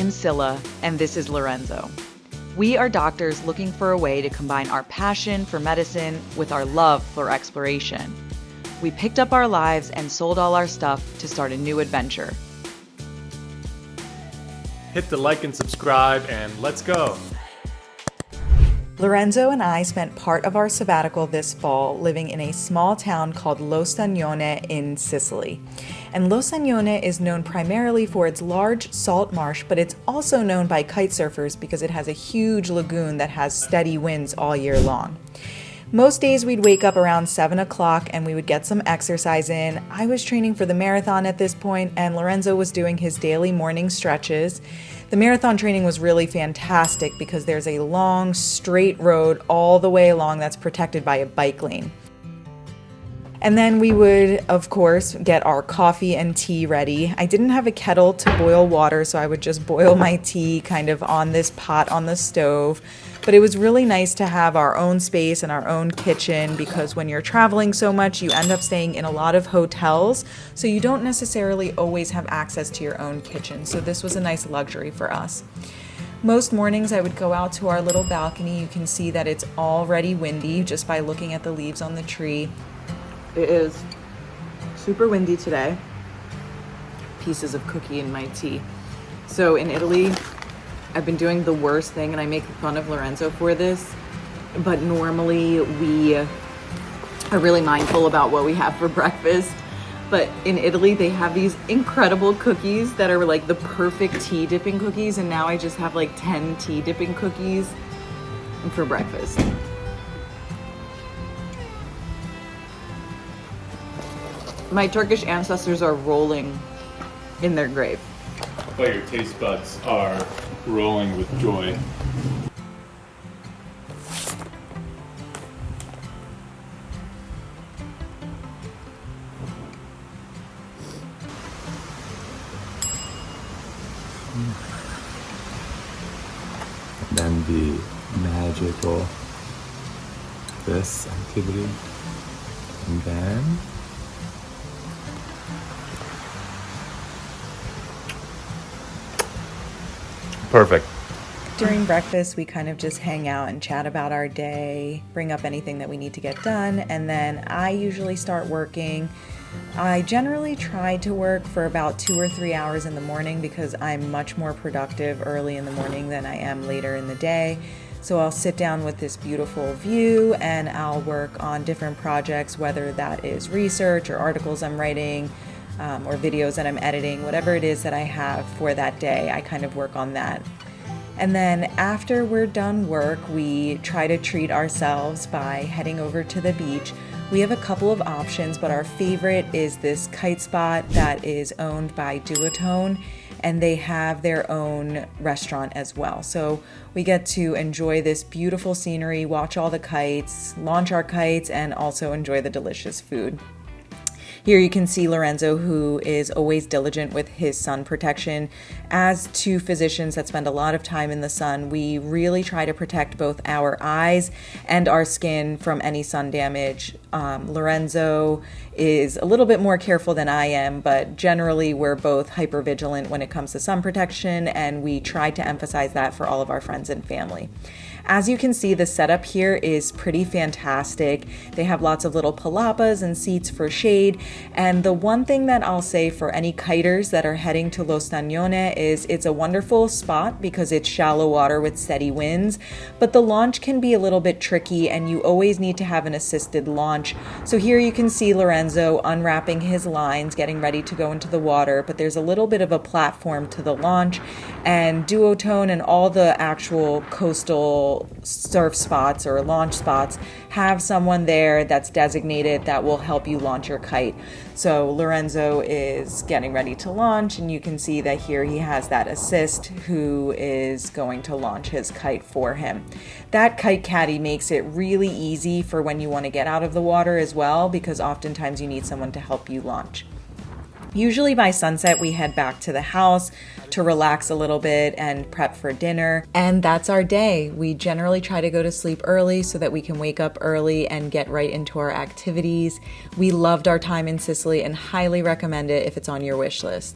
I'm Scylla, and this is Lorenzo. We are doctors looking for a way to combine our passion for medicine with our love for exploration. We picked up our lives and sold all our stuff to start a new adventure. Hit the like and subscribe, and let's go. Lorenzo and I spent part of our sabbatical this fall living in a small town called Lo Stagnone in Sicily. And Lo Stagnone is known primarily for its large salt marsh, but it's also known by kite surfers because it has a huge lagoon that has steady winds all year long. Most days we'd wake up around 7 o'clock and we would get some exercise in. I was training for the marathon at this point, and Lorenzo was doing his daily morning stretches. The marathon training was really fantastic because there's a long, straight road all the way along that's protected by a bike lane. And then we would, of course, get our coffee and tea ready. I didn't have a kettle to boil water, so I would just boil my tea kind of on this pot on the stove. But it was really nice to have our own space and our own kitchen because when you're traveling so much, you end up staying in a lot of hotels, so you don't necessarily always have access to your own kitchen. So this was a nice luxury for us. Most mornings I would go out to our little balcony. You can see that it's already windy just by looking at the leaves on the tree. It is super windy today. Pieces of cookie in my tea. So in Italy, I've been doing the worst thing, and I make fun of Lorenzo for this, but normally we are really mindful about what we have for breakfast. But in Italy, they have these incredible cookies that are like the perfect tea dipping cookies, and now I just have like 10 tea dipping cookies for breakfast. My Turkish ancestors are rolling in their grave. But your taste buds are rolling with joy. Then the magical this activity, and then perfect. During breakfast, we kind of just hang out and chat about our day, bring up anything that we need to get done, and then I usually start working. I generally try to work for about 2 or 3 hours in the morning because I'm much more productive early in the morning than I am later in the day. So I'll sit down with this beautiful view and I'll work on different projects, whether that is research or articles I'm writing, or videos that I'm editing, whatever it is that I have for that day, I kind of work on that. And then after we're done work, we try to treat ourselves by heading over to the beach. We have a couple of options, but our favorite is this kite spot that is owned by Duotone, and they have their own restaurant as well. So we get to enjoy this beautiful scenery, watch all the kites, launch our kites, and also enjoy the delicious food. Here you can see Lorenzo, who is always diligent with his sun protection. As two physicians that spend a lot of time in the sun, we really try to protect both our eyes and our skin from any sun damage. Lorenzo is a little bit more careful than I am, but generally we're both hypervigilant when it comes to sun protection, and we try to emphasize that for all of our friends and family. As you can see, the setup here is pretty fantastic. They have lots of little palapas and seats for shade. And the one thing that I'll say for any kiters that are heading to Lo Stagnone is it's a wonderful spot because it's shallow water with steady winds, but the launch can be a little bit tricky and you always need to have an assisted launch. So here you can see Lorenzo unwrapping his lines, getting ready to go into the water, but there's a little bit of a platform to the launch, and Duotone and all the actual coastal surf spots or launch spots have someone there that's designated that will help you launch your kite. So Lorenzo is getting ready to launch, and you can see that here he has that assist who is going to launch his kite for him. That kite caddy makes it really easy for when you want to get out of the water as well, because oftentimes you need someone to help you launch. Usually by sunset, we head back to the house to relax a little bit and prep for dinner. And that's our day. We generally try to go to sleep early so that we can wake up early and get right into our activities. We loved our time in Sicily and highly recommend it if it's on your wish list.